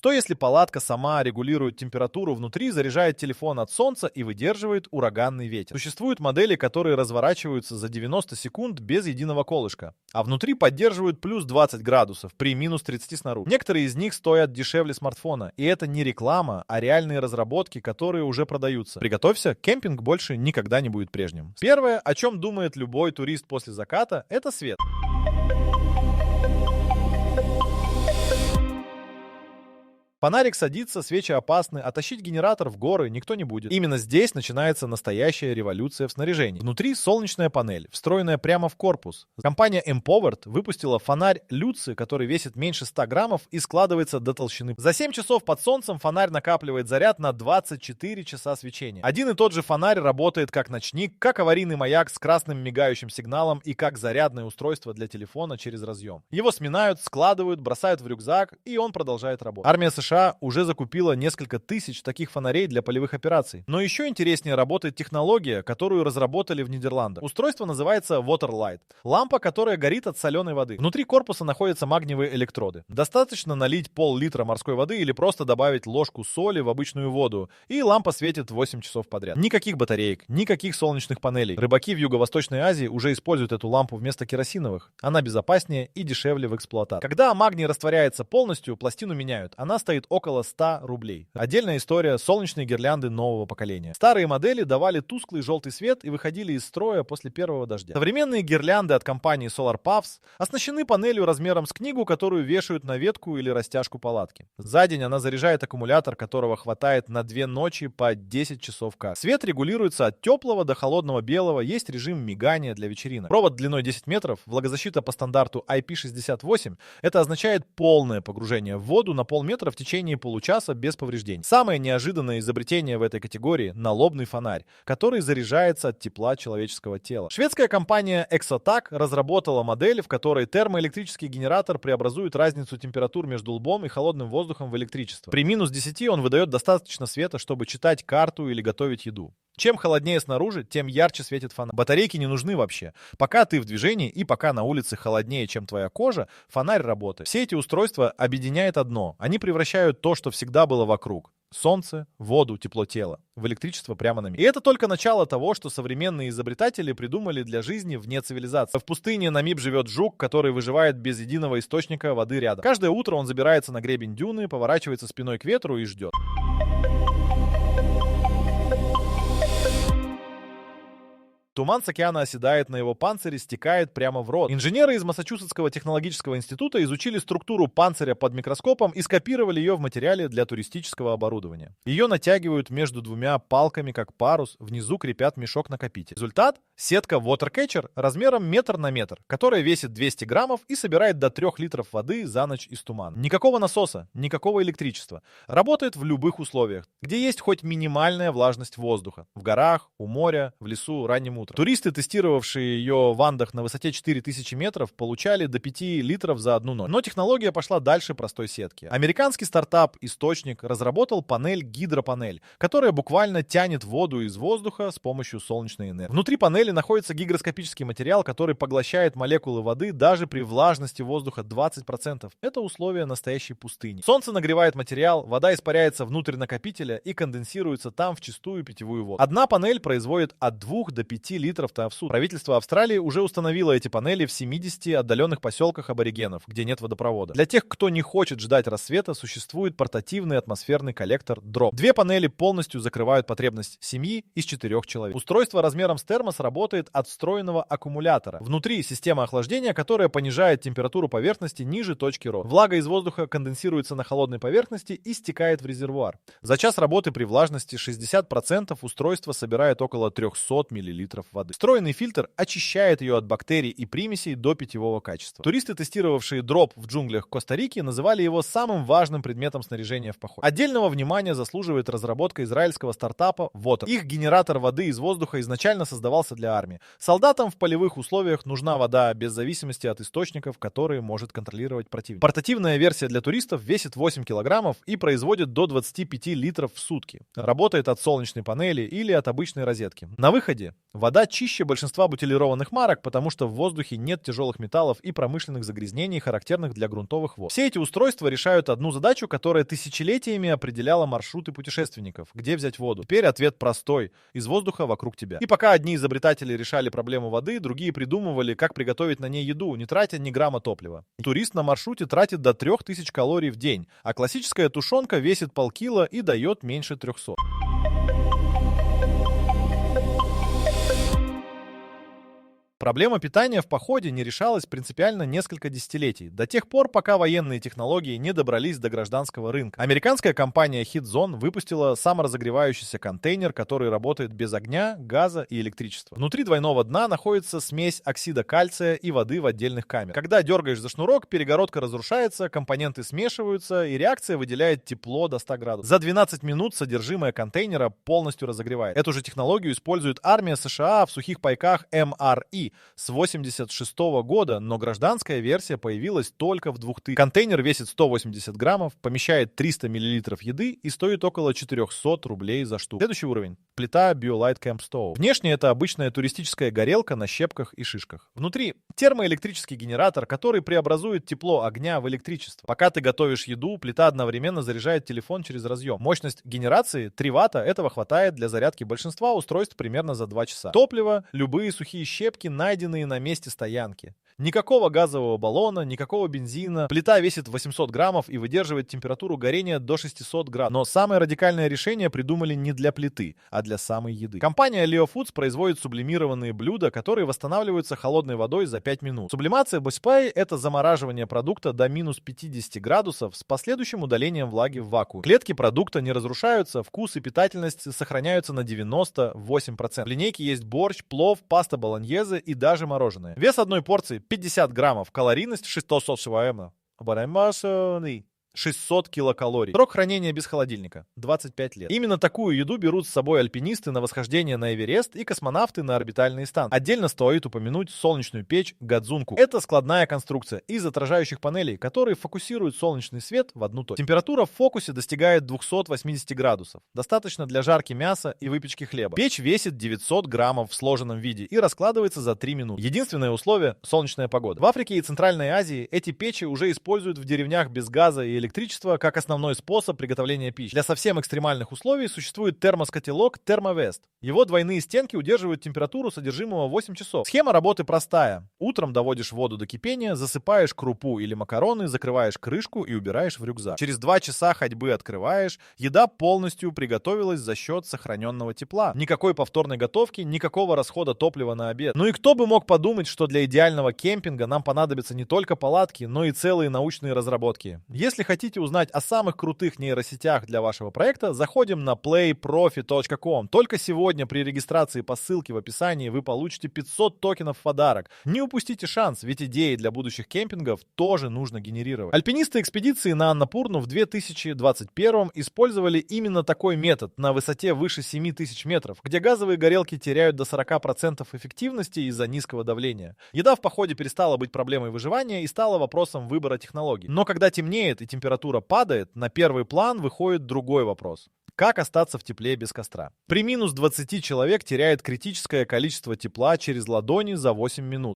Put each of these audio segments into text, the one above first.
Что если палатка сама регулирует температуру внутри, заряжает телефон от солнца и выдерживает ураганный ветер? Существуют модели, которые разворачиваются за 90 секунд без единого колышка, а внутри поддерживают плюс 20 градусов при минус 30 снаружи. Некоторые из них стоят дешевле смартфона, и это не реклама, а реальные разработки, которые уже продаются. Приготовься, кемпинг больше никогда не будет прежним. Первое, о чем думает любой турист после заката, это свет. Фонарик садится, свечи опасны, а тащить генератор в горы никто не будет. Именно здесь начинается настоящая революция в снаряжении. Внутри солнечная панель, встроенная прямо в корпус. Компания Empowered выпустила фонарь Люци, который весит меньше 100 граммов и складывается до толщины. За 7 часов под солнцем фонарь накапливает заряд на 24 часа свечения. Один и тот же фонарь работает как ночник, как аварийный маяк с красным мигающим сигналом и как зарядное устройство для телефона через разъем. Его сминают, складывают, бросают в рюкзак, и он продолжает работать. Армия США уже закупила несколько тысяч таких фонарей для полевых операций. Но еще интереснее работает технология, которую разработали в Нидерландах. Устройство называется Waterlight. Лампа, которая горит от соленой воды. Внутри корпуса находятся магниевые электроды. Достаточно налить пол-литра морской воды или просто добавить ложку соли в обычную воду, и лампа светит 8 часов подряд. Никаких батареек, никаких солнечных панелей. Рыбаки в Юго-Восточной Азии уже используют эту лампу вместо керосиновых. Она безопаснее и дешевле в эксплуатации. Когда магний растворяется полностью, пластину меняют. Она стоит около 100 рублей. Отдельная история — солнечные гирлянды нового поколения. Старые модели давали тусклый желтый свет и выходили из строя после первого дождя. Современные гирлянды от компании Solar Puffs оснащены панелью размером с книгу, которую вешают на ветку или растяжку палатки. За день она заряжает аккумулятор, которого хватает на 2 ночи по 10 часов каждый. Свет регулируется от теплого до холодного белого, есть режим мигания для вечеринок. Провод длиной 10 метров, влагозащита по стандарту IP68. Это означает полное погружение в воду на полметра в течение получаса без повреждений. Самое неожиданное изобретение в этой категории — налобный фонарь, который заряжается от тепла человеческого тела. Шведская компания Exotac разработала модель, в которой термоэлектрический генератор преобразует разницу температур между лбом и холодным воздухом в электричество. При минус 10 он выдает достаточно света, чтобы читать карту или готовить еду. Чем холоднее снаружи, тем ярче светит фонарь. Батарейки не нужны вообще. Пока ты в движении и пока на улице холоднее, чем твоя кожа, фонарь работает. Все эти устройства объединяет одно. Они превращают то, что всегда было вокруг — солнце, воду, тепло тела — в электричество прямо на месте. И это только начало того, что современные изобретатели придумали для жизни вне цивилизации. В пустыне Намиб живет жук, который выживает без единого источника воды рядом. Каждое утро он забирается на гребень дюны, поворачивается спиной к ветру и ждет. Туман с океана оседает на его панцире, стекает прямо в рот. Инженеры из Массачусетского технологического института изучили структуру панциря под микроскопом и скопировали ее в материале для туристического оборудования. Ее натягивают между двумя палками, как парус, внизу крепят мешок-накопитель. Результат — сетка Watercatcher размером метр на метр, которая весит 200 граммов и собирает до 3 литров воды за ночь из тумана. Никакого насоса, никакого электричества. Работает в любых условиях, где есть хоть минимальная влажность воздуха. В горах, у моря, в лесу, ранним утром. Туристы, тестировавшие ее в Андах на высоте 4000 метров, получали до 5 литров за одну ночь. Но технология пошла дальше простой сетки. Американский стартап «Источник» разработал панель-гидропанель, которая буквально тянет воду из воздуха с помощью солнечной энергии. Внутри панели находится гигроскопический материал, который поглощает молекулы воды даже при влажности воздуха 20%. Это условия настоящей пустыни. Солнце нагревает материал, вода испаряется внутрь накопителя и конденсируется там в чистую питьевую воду. Одна панель производит от 2 до 5 литров в сутки. Правительство Австралии уже установило эти панели в 70 отдаленных поселках аборигенов, где нет водопровода. Для тех, кто не хочет ждать рассвета, существует портативный атмосферный коллектор Drop. 2 панели полностью закрывают потребность семьи из 4 человек. Устройство размером с термос работает от встроенного аккумулятора. Внутри система охлаждения, которая понижает температуру поверхности ниже точки роста. Влага из воздуха конденсируется на холодной поверхности и стекает в резервуар. За час работы при влажности 60% устройство собирает около 300 мл воды. Встроенный фильтр очищает ее от бактерий и примесей до питьевого качества. Туристы, тестировавшие дроп в джунглях Коста-Рики, называли его самым важным предметом снаряжения в походе. Отдельного внимания заслуживает разработка израильского стартапа Water. Их генератор воды из воздуха изначально создавался для армии. Солдатам в полевых условиях нужна вода без зависимости от источников, которые может контролировать противник. Портативная версия для туристов весит 8 килограммов и производит до 25 литров в сутки. Работает от солнечной панели или от обычной розетки. На выходе вода Вода чище большинства бутилированных марок, потому что в воздухе нет тяжелых металлов и промышленных загрязнений, характерных для грунтовых вод. Все эти устройства решают одну задачу, которая тысячелетиями определяла маршруты путешественников. Где взять воду? Теперь ответ простой. Из воздуха вокруг тебя. И пока одни изобретатели решали проблему воды, другие придумывали, как приготовить на ней еду, не тратя ни грамма топлива. Турист на маршруте тратит до 3000 калорий в день, а классическая тушенка весит полкило и дает меньше 300. Проблема питания в походе не решалась принципиально несколько десятилетий, до тех пор, пока военные технологии не добрались до гражданского рынка. Американская компания HeatZone выпустила саморазогревающийся контейнер, который работает без огня, газа и электричества. Внутри двойного дна находится смесь оксида кальция и воды в отдельных камерах. Когда дергаешь за шнурок, перегородка разрушается, компоненты смешиваются, и реакция выделяет тепло до 100 градусов. За 12 минут содержимое контейнера полностью разогревает. Эту же технологию использует армия США в сухих пайках MRE с 1986 года, но гражданская версия появилась только в 2000. Контейнер весит 180 граммов, помещает 300 миллилитров еды и стоит около 400 рублей за штуку. Следующий уровень. Плита BioLite Camp Stove. Внешне это обычная туристическая горелка на щепках и шишках. Внутри термоэлектрический генератор, который преобразует тепло огня в электричество. Пока ты готовишь еду, плита одновременно заряжает телефон через разъем. Мощность генерации 3 ватта, этого хватает для зарядки большинства устройств примерно за 2 часа. Топливо, любые сухие щепки, найденные на месте стоянки. Никакого газового баллона, никакого бензина. Плита весит 800 граммов и выдерживает температуру горения до 600 градусов. Но самое радикальное решение придумали не для плиты, а для самой еды. Компания Leo Foods производит сублимированные блюда, которые восстанавливаются холодной водой за 5 минут. Сублимация Bospai — это замораживание продукта до минус 50 градусов с последующим удалением влаги в вакууме. Клетки продукта не разрушаются, вкус и питательность сохраняются на 98%. В линейке есть борщ, плов, паста болоньезе и даже мороженое. Вес одной порции 50 граммов, калорийность 600 килокалорий. Срок хранения без холодильника — 25 лет. Именно такую еду берут с собой альпинисты на восхождение на Эверест и космонавты на орбитальные станции. Отдельно стоит упомянуть солнечную печь Гадзунку. Это складная конструкция из отражающих панелей, которые фокусируют солнечный свет в одну точку. Температура в фокусе достигает 280 градусов. Достаточно для жарки мяса и выпечки хлеба. Печь весит 900 граммов в сложенном виде и раскладывается за 3 минуты. Единственное условие — солнечная погода. В Африке и Центральной Азии эти печи уже используют в деревнях без газа и электричество как основной способ приготовления пищи. Для совсем экстремальных условий существует термоскателок Thermovest. Его двойные стенки удерживают температуру содержимого 8 часов. Схема работы простая. Утром доводишь воду до кипения, засыпаешь крупу или макароны, закрываешь крышку и убираешь в рюкзак. Через 2 часа ходьбы открываешь. Еда полностью приготовилась за счет сохраненного тепла. Никакой повторной готовки, никакого расхода топлива на обед. Ну и кто бы мог подумать, что для идеального кемпинга нам понадобятся не только палатки, но и целые научные разработки. Если хотите узнать о самых крутых нейросетях для вашего проекта, заходим на playprofi.com. Только сегодня при регистрации по ссылке в описании вы получите 500 токенов в подарок. Не упустите шанс, ведь идеи для будущих кемпингов тоже нужно генерировать. Альпинисты экспедиции на Аннапурну в 2021 использовали именно такой метод на высоте выше 7000 метров, где газовые горелки теряют до 40% эффективности из-за низкого давления. Еда в походе перестала быть проблемой выживания и стала вопросом выбора технологий. Но когда темнеет и температура падает, на первый план выходит другой вопрос. Как остаться в тепле без костра? При минус 20 человек теряет критическое количество тепла через ладони за 8 минут.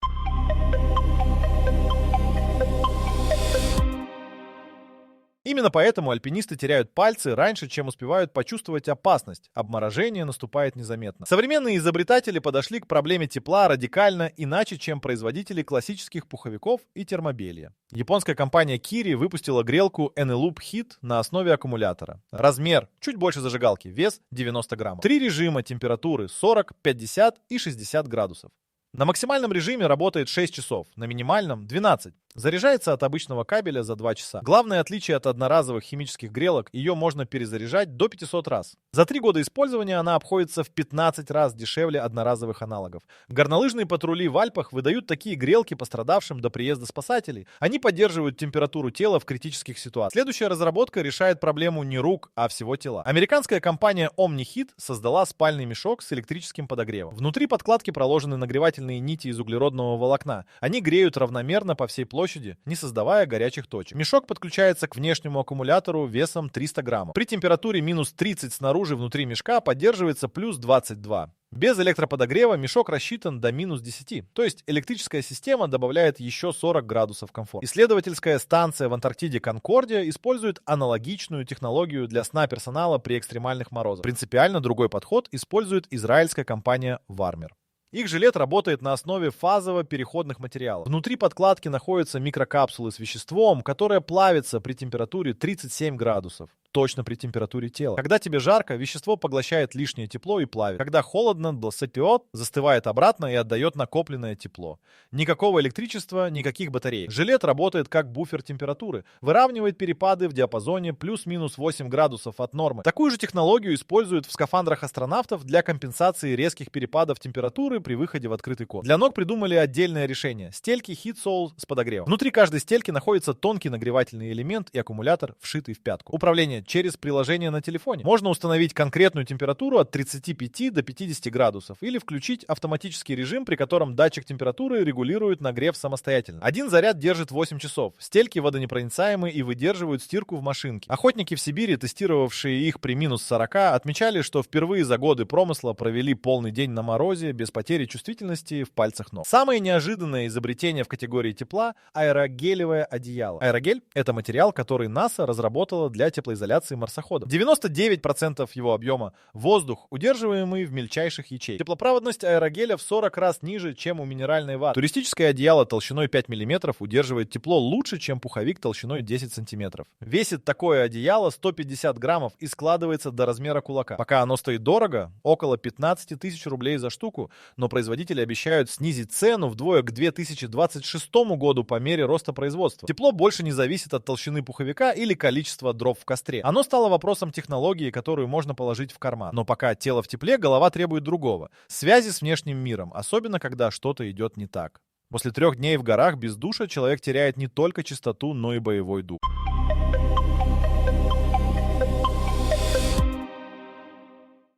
Именно поэтому альпинисты теряют пальцы раньше, чем успевают почувствовать опасность. Обморожение наступает незаметно. Современные изобретатели подошли к проблеме тепла радикально иначе, чем производители классических пуховиков и термобелья. Японская компания Kiri выпустила грелку Eneloop Heat на основе аккумулятора. Размер чуть больше зажигалки, вес 90 граммов. 3 режима температуры: 40, 50 и 60 градусов. На максимальном режиме работает 6 часов, на минимальном — 12. Заряжается от обычного кабеля за 2 часа. Главное отличие от одноразовых химических грелок — ее можно перезаряжать до 500 раз. За 3 года использования она обходится в 15 раз дешевле одноразовых аналогов. Горнолыжные патрули в Альпах выдают такие грелки пострадавшим до приезда спасателей. Они поддерживают температуру тела в критических ситуациях. Следующая разработка решает проблему не рук, а всего тела. Американская компания OmniHeat создала спальный мешок с электрическим подогревом. Внутри подкладки проложены нагревательные нити из углеродного волокна. Они греют равномерно по всей площади площади, не создавая горячих точек. Мешок подключается к внешнему аккумулятору весом 300 граммов. При температуре минус 30 снаружи внутри мешка поддерживается плюс 22. Без электроподогрева мешок рассчитан до минус 10, то есть электрическая система добавляет еще 40 градусов комфорта. Исследовательская станция в Антарктиде Конкордия использует аналогичную технологию для сна персонала при экстремальных морозах. Принципиально другой подход использует израильская компания Warmer. Их жилет работает на основе фазово-переходных материалов. Внутри подкладки находятся микрокапсулы с веществом, которое плавится при температуре 37 градусов. Точно при температуре тела. Когда тебе жарко, вещество поглощает лишнее тепло и плавит. Когда холодно, бласатиот застывает обратно и отдает накопленное тепло. Никакого электричества, никаких батарей. Жилет работает как буфер температуры. Выравнивает перепады в диапазоне плюс-минус 8 градусов от нормы. Такую же технологию используют в скафандрах астронавтов для компенсации резких перепадов температуры при выходе в открытый космос. Для ног придумали отдельное решение. Стельки HeatSoul с подогревом. Внутри каждой стельки находится тонкий нагревательный элемент и аккумулятор, вшитый в пятку. Управление через приложение на телефоне. Можно установить конкретную температуру от 35 до 50 градусов или включить автоматический режим, при котором датчик температуры регулирует нагрев самостоятельно. Один заряд держит 8 часов. Стельки водонепроницаемые и выдерживают стирку в машинке. Охотники в Сибири, тестировавшие их при минус 40, отмечали, что впервые за годы промысла провели полный день на морозе без потери чувствительности в пальцах ног. Самое неожиданное изобретение в категории тепла — аэрогелевое одеяло. Аэрогель — это материал, который НАСА разработала для теплоизоляции марсоходов. 99% его объема — воздух, удерживаемый в мельчайших ячейках. Теплопроводность аэрогеля в 40 раз ниже, чем у минеральной ваты. Туристическое одеяло толщиной 5 мм удерживает тепло лучше, чем пуховик толщиной 10 см. Весит такое одеяло 150 граммов и складывается до размера кулака. Пока оно стоит дорого, около 15 тысяч рублей за штуку, но производители обещают снизить цену вдвое к 2026 году по мере роста производства. Тепло больше не зависит от толщины пуховика или количества дров в костре. Оно стало вопросом технологии, которую можно положить в карман. Но пока тело в тепле, голова требует другого — связи с внешним миром, особенно когда что-то идет не так. После 3 дней в горах без душа человек теряет не только чистоту, но и боевой дух.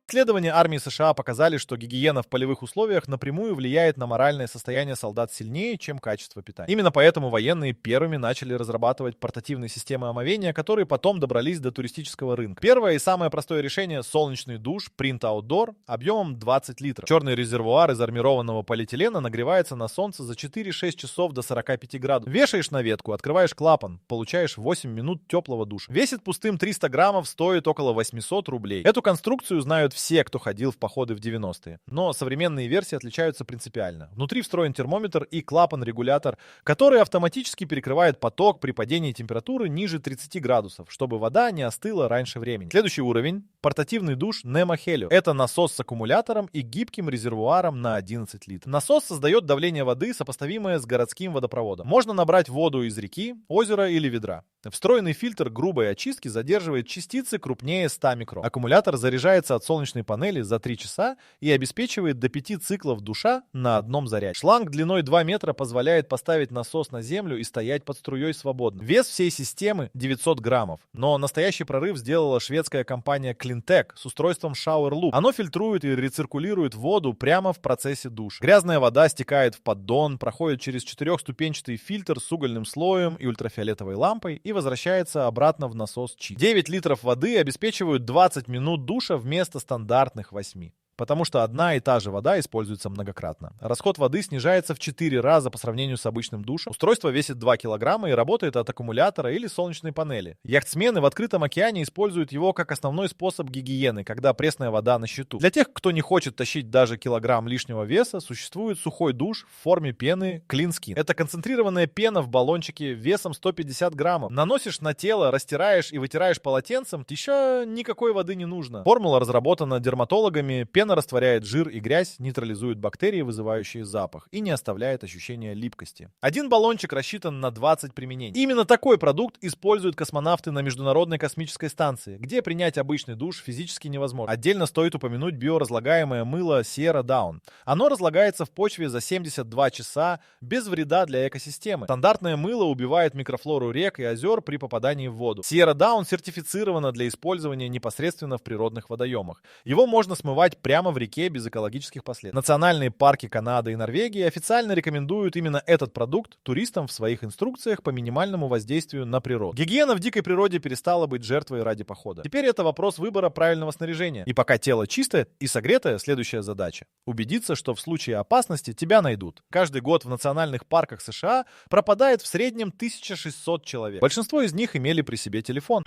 Исследования армии США показали, что гигиена в полевых условиях напрямую влияет на моральное состояние солдат сильнее, чем качество питания. Именно поэтому военные первыми начали разрабатывать портативные системы омовения, которые потом добрались до туристического рынка. Первое и самое простое решение — солнечный душ Print Outdoor объемом 20 литров. Черный резервуар из армированного полиэтилена нагревается на солнце за 4-6 часов до 45 градусов. Вешаешь на ветку, открываешь клапан, получаешь 8 минут теплого душа. Весит пустым 300 граммов, стоит около 800 рублей. Эту конструкцию знают все, кто ходил в походы в 90-е. Но современные версии отличаются принципиально. Внутри встроен термометр и клапан-регулятор, который автоматически перекрывает поток при падении температуры ниже 30 градусов, чтобы вода не остыла раньше времени. Следующий уровень — портативный душ Nemo Helio. Это насос с аккумулятором и гибким резервуаром на 11 литров. Насос создает давление воды, сопоставимое с городским водопроводом. Можно набрать воду из реки, озера или ведра. Встроенный фильтр грубой очистки задерживает частицы крупнее 100 микрон. Аккумулятор заряжается от солнечной панели за 3 часа и обеспечивает до 5 циклов душа на одном заряде. Шланг длиной 2 метра позволяет поставить насос на землю и стоять под струей свободно. Вес всей системы 900 граммов. Но настоящий прорыв сделала шведская компания Cleantech с устройством Shower Loop. Оно фильтрует и рециркулирует воду прямо в процессе душа. Грязная вода стекает в поддон, проходит через 4-ступенчатый фильтр с угольным слоем и ультрафиолетовой лампой и возвращается обратно в насос чист. 9 литров воды обеспечивают 20 минут душа вместо стандартных 8. Потому что одна и та же вода используется многократно. Расход воды снижается в 4 раза по сравнению с обычным душем. Устройство весит 2 килограмма и работает от аккумулятора или солнечной панели. Яхтсмены в открытом океане используют его как основной способ гигиены, когда пресная вода на счету. Для тех, кто не хочет тащить даже килограмм лишнего веса, существует сухой душ в форме пены Clean Skin. Это концентрированная пена в баллончике весом 150 граммов. Наносишь на тело, растираешь и вытираешь полотенцем, еще никакой воды не нужно. Формула разработана дерматологами. Пена растворяет жир и грязь, нейтрализует бактерии, вызывающие запах, и не оставляет ощущения липкости. Один баллончик рассчитан на 20 применений. Именно такой продукт используют космонавты на Международной космической станции, где принять обычный душ физически невозможно. Отдельно стоит упомянуть биоразлагаемое мыло Sierra Down. Оно разлагается в почве за 72 часа без вреда для экосистемы. Стандартное мыло убивает микрофлору рек и озер при попадании в воду. Sierra Down сертифицировано для использования непосредственно в природных водоемах. Его можно смывать прямо прямо в реке без экологических последствий. Национальные парки Канады и Норвегии официально рекомендуют именно этот продукт туристам в своих инструкциях по минимальному воздействию на природу. Гигиена в дикой природе перестала быть жертвой ради похода. Теперь это вопрос выбора правильного снаряжения. И пока тело чистое и согретое, следующая задача — убедиться, что в случае опасности тебя найдут. Каждый год в национальных парках США пропадает в среднем 1600 человек. Большинство из них имели при себе телефон.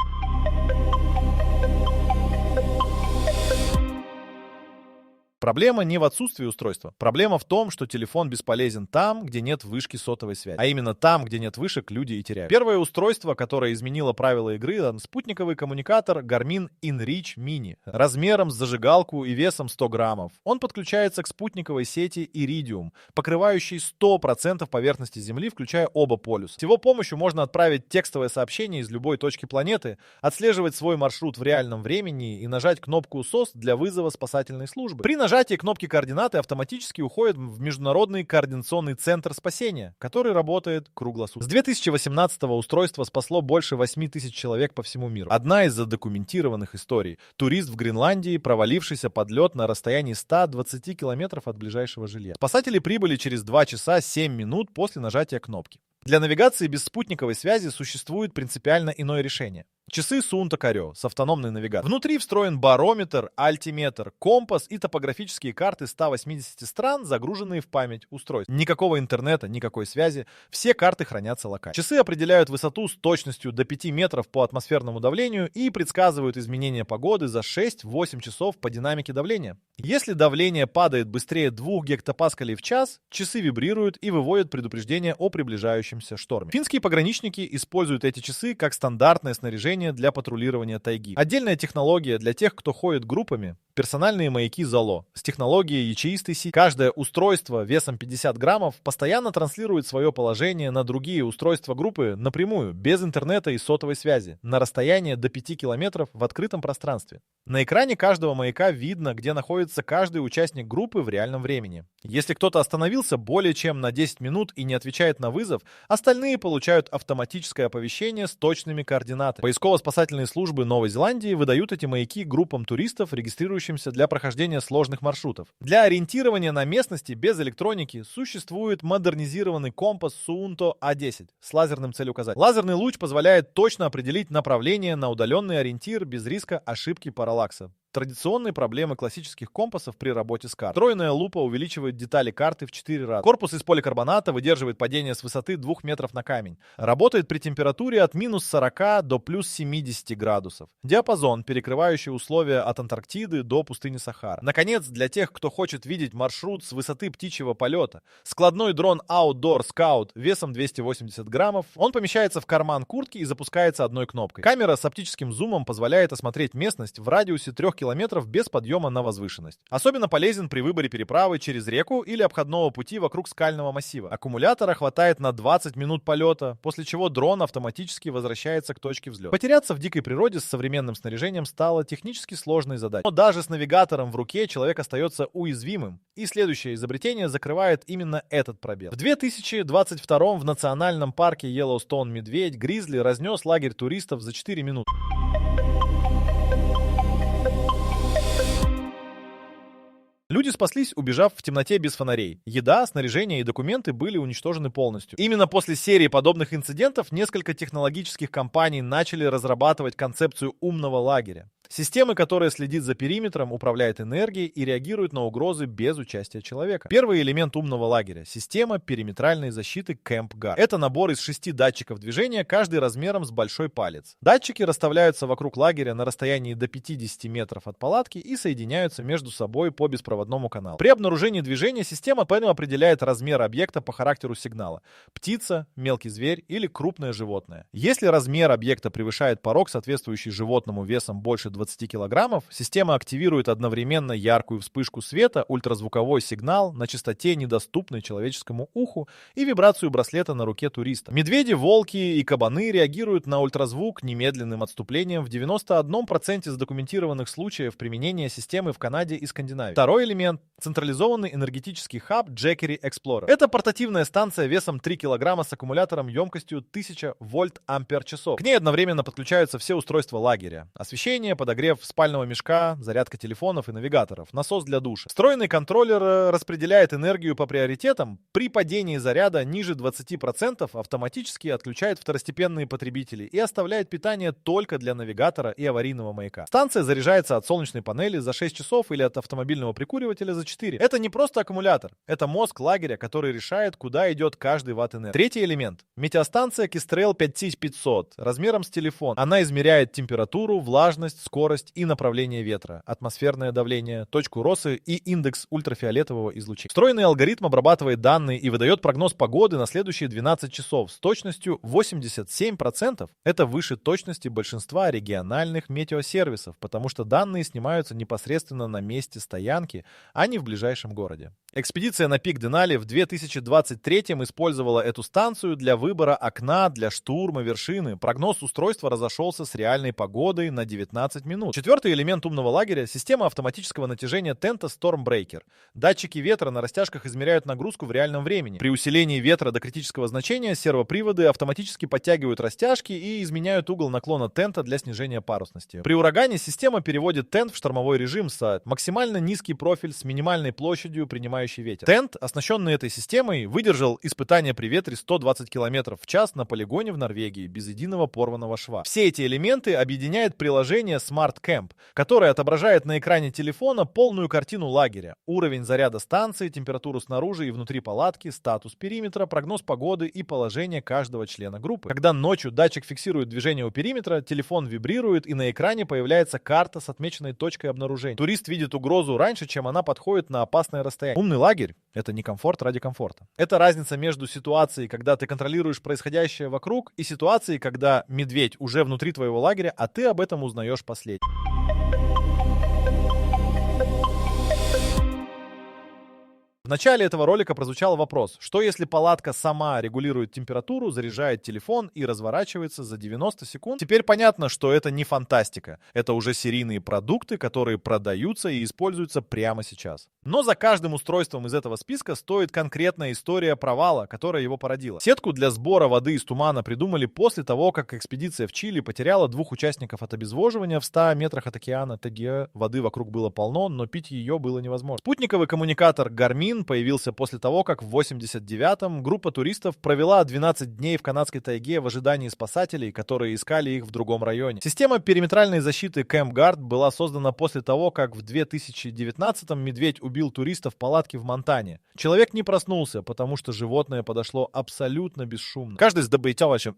Проблема не в отсутствии устройства. Проблема в том, что телефон бесполезен там, где нет вышки сотовой связи. А именно там, где нет вышек, люди и теряют. Первое устройство, которое изменило правила игры, спутниковый коммуникатор Garmin InReach Mini. Размером с зажигалку и весом 100 граммов. Он подключается к спутниковой сети Iridium, покрывающей 100% поверхности Земли, включая оба полюса. С его помощью можно отправить текстовое сообщение из любой точки планеты, отслеживать свой маршрут в реальном времени и нажать кнопку SOS для вызова спасательной службы. При нажатии кнопки координаты автоматически уходят в Международный координационный центр спасения, который работает круглосуточно. С 2018-го устройство спасло больше 8 тысяч человек по всему миру. Одна из задокументированных историй — турист в Гренландии, провалившийся под лед на расстоянии 120 километров от ближайшего жилья. Спасатели прибыли через 2 часа 7 минут после нажатия кнопки. Для навигации без спутниковой связи существует принципиально иное решение. Часы Suunto Karyo с автономной навигацией. Внутри встроен барометр, альтиметр, компас и топографические карты 180 стран, загруженные в память устройств. Никакого интернета, никакой связи. Все карты хранятся локально. Часы определяют высоту с точностью до 5 метров по атмосферному давлению и предсказывают изменения погоды за 6-8 часов по динамике давления. Если давление падает быстрее 2 гектопаскалей в час, часы вибрируют и выводят предупреждение о приближающемся шторме. Финские пограничники используют эти часы как стандартное снаряжение для патрулирования тайги. Отдельная технология для тех, кто ходит группами — персональные маяки Zalo с технологией ячеистой сети. Каждое устройство весом 50 граммов постоянно транслирует свое положение на другие устройства группы напрямую, без интернета и сотовой связи, на расстояние до 5 километров в открытом пространстве. На экране каждого маяка видно, где находится каждый участник группы в реальном времени. Если кто-то остановился более чем на 10 минут и не отвечает на вызов, остальные получают автоматическое оповещение с точными координатами. Поисково-спасательные службы Новой Зеландии выдают эти маяки группам туристов, регистрирующимся для прохождения сложных маршрутов. Для ориентирования на местности без электроники существует модернизированный компас Suunto A10 с лазерным целеуказателем. Лазерный луч позволяет точно определить направление на удаленный ориентир без риска ошибки параллакса. Традиционные проблемы классических компасов при работе с картой. Встроенная лупа увеличивает детали карты в 4 раза. Корпус из поликарбоната выдерживает падение с высоты 2 метров на камень. Работает при температуре от минус 40 до плюс 70 градусов. Диапазон, перекрывающий условия от Антарктиды до пустыни Сахара. Наконец, для тех, кто хочет видеть маршрут с высоты птичьего полета, складной дрон Outdoor Scout весом 280 граммов. Он помещается в карман куртки и запускается одной кнопкой. Камера с оптическим зумом позволяет осмотреть местность в радиусе 3 километров без подъема на возвышенность. Особенно полезен при выборе переправы через реку или обходного пути вокруг скального массива. Аккумулятора хватает на 20 минут полета, после чего дрон автоматически возвращается к точке взлета. Потеряться в дикой природе с современным снаряжением стало технически сложной задачей. Но даже с навигатором в руке человек остается уязвимым. И следующее изобретение закрывает именно этот пробел. В 2022 в национальном парке Йеллоустоун медведь-гризли разнес лагерь туристов за 4 минуты. Люди спаслись, убежав в темноте без фонарей. Еда, снаряжение и документы были уничтожены полностью. Именно после серии подобных инцидентов несколько технологических компаний начали разрабатывать концепцию умного лагеря. Системы, которая следит за периметром, управляет энергией и реагирует на угрозы без участия человека. Первый элемент умного лагеря — система периметральной защиты Camp Guard. Это набор из 6 датчиков движения, каждый размером с большой палец. Датчики расставляются вокруг лагеря на расстоянии до 50 метров от палатки и соединяются между собой по беспроводному каналу. При обнаружении движения система определяет размер объекта по характеру сигнала: птица, мелкий зверь или крупное животное. Если размер объекта превышает порог, соответствующий животному весом больше 20 килограммов, система активирует одновременно яркую вспышку света, ультразвуковой сигнал на частоте, недоступной человеческому уху, и вибрацию браслета на руке туриста. Медведи, волки и кабаны реагируют на ультразвук немедленным отступлением в 91% задокументированных случаев применения системы в Канаде и Скандинавии. Второй элемент — централизованный энергетический хаб Jackery Explorer. Это портативная станция весом 3 килограмма с аккумулятором емкостью 1000 вольт-ампер-часов. К ней одновременно подключаются все устройства лагеря: освещение, подогрев подогрев спального мешка, зарядка телефонов и навигаторов, насос для душа. Встроенный контроллер распределяет энергию по приоритетам. При падении заряда ниже 20% автоматически отключает второстепенные потребители и оставляет питание только для навигатора и аварийного маяка. Станция заряжается от солнечной панели за 6 часов или от автомобильного прикуривателя за 4. Это не просто аккумулятор, это мозг лагеря, который решает, куда идет каждый ватт энергии. Третий элемент. Метеостанция Kestrel 5500 размером с телефон. Она измеряет температуру, влажность, скорость и направление ветра, атмосферное давление, точку росы и индекс ультрафиолетового излучения. Встроенный алгоритм обрабатывает данные и выдает прогноз погоды на следующие 12 часов с точностью 87%. Это выше точности большинства региональных метеосервисов, потому что данные снимаются непосредственно на месте стоянки, а не в ближайшем городе. Экспедиция на пик Денали в 2023 использовала эту станцию для выбора окна для штурма вершины. Прогноз устройства разошелся с реальной погодой на 19 минут. Четвертый элемент умного лагеря — система автоматического натяжения тента Stormbreaker. Датчики ветра на растяжках измеряют нагрузку в реальном времени. При усилении ветра до критического значения сервоприводы автоматически подтягивают растяжки и изменяют угол наклона тента для снижения парусности. При урагане система переводит тент в штормовой режим с максимально низкий профиль с минимальной площадью, принимающий ветер. Тент, оснащенный этой системой, выдержал испытания при ветре 120 км в час на полигоне в Норвегии без единого порванного шва. Все эти элементы объединяет приложение Smart Camp, которое отображает на экране телефона полную картину лагеря: уровень заряда станции, температуру снаружи и внутри палатки, статус периметра, прогноз погоды и положение каждого члена группы. Когда ночью датчик фиксирует движение у периметра, телефон вибрирует и на экране появляется карта с отмеченной точкой обнаружения. Турист видит угрозу раньше, чем она подходит на опасное расстояние. Умный лагерь — это не комфорт ради комфорта. Это разница между ситуацией, когда ты контролируешь происходящее вокруг, и ситуацией, когда медведь уже внутри твоего лагеря, а ты об этом узнаешь последним. В начале этого ролика прозвучал вопрос: что если палатка сама регулирует температуру, заряжает телефон и разворачивается за 90 секунд? Теперь понятно, что это не фантастика. Это уже серийные продукты, которые продаются и используются прямо сейчас. Но за каждым устройством из этого списка стоит конкретная история провала, которая его породила. Сетку для сбора воды из тумана придумали после того, как экспедиция в Чили потеряла 2 участников от обезвоживания в 100 метрах от океана ТГ. Воды вокруг было полно, но пить ее было невозможно. Спутниковый коммуникатор Garmin появился после того, как в 89-м группа туристов провела 12 дней в канадской тайге в ожидании спасателей, которые искали их в другом районе. Система периметральной защиты Camp Guard была создана после того, как в 2019-м медведь убил туриста в палатке в Монтане. Человек не проснулся, потому что животное подошло абсолютно бесшумно. Каждое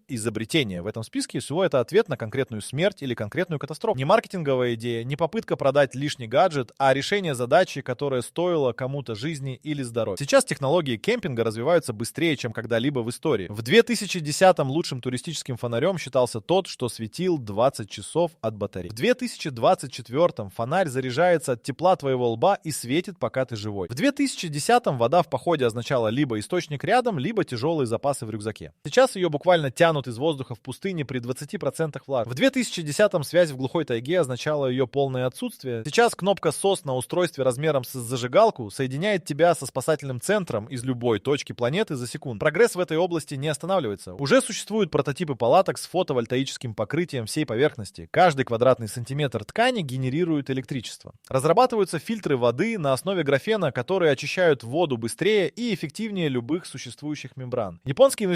изобретение в этом списке всего это ответ на конкретную смерть или конкретную катастрофу. Не маркетинговая идея, не попытка продать лишний гаджет, а решение задачи, которая стоила кому-то жизни или здоровья. Сейчас технологии кемпинга развиваются быстрее, чем когда-либо в истории. В 2010-м лучшим туристическим фонарем считался тот, что светил 20 часов от батареи. В 2024-м фонарь заряжается от тепла твоего лба и светит, пока ты живой. В 2010-м вода в походе означала либо источник рядом, либо тяжелые запасы в рюкзаке. Сейчас ее буквально тянут из воздуха в пустыне при 20% влажности. В 2010-м связь в глухой тайге означала ее полное отсутствие. Сейчас кнопка SOS на устройстве размером с зажигалку соединяет тебя со спасательным центром из любой точки планеты за секунду. Прогресс в этой области не останавливается. Уже существуют прототипы палаток с фотовольтаическим покрытием всей поверхности. Каждый квадратный сантиметр ткани генерирует электричество. Разрабатываются фильтры воды на основе графена, которые очищают воду быстрее и эффективнее любых существующих мембран. Японские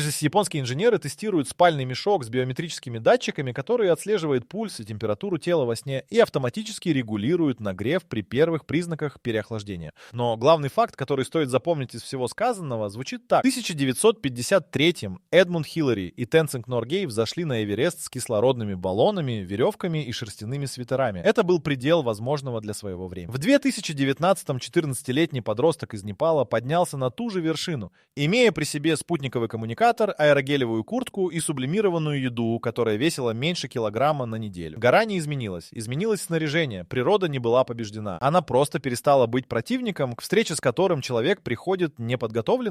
инженеры тестируют спальный мешок с биометрическими датчиками, который отслеживает пульс и температуру тела во сне и автоматически регулирует нагрев при первых признаках переохлаждения. Но главный факт, который стоит запомнить из всего сказанного, звучит так. В 1953-м Эдмунд Хиллари и Тенцинг Норгей взошли на Эверест с кислородными баллонами, веревками и шерстяными свитерами. Это был предел возможного для своего времени. В 2019-м 14-летний подросток из Непала поднялся на ту же вершину, имея при себе спутниковый коммуникатор, аэрогелевую куртку и сублимированную еду, которая весила меньше килограмма на неделю. Гора не изменилась. Изменилось снаряжение. Природа не была побеждена. Она просто перестала быть противником, к встрече с которым человек приходит неподготовленным.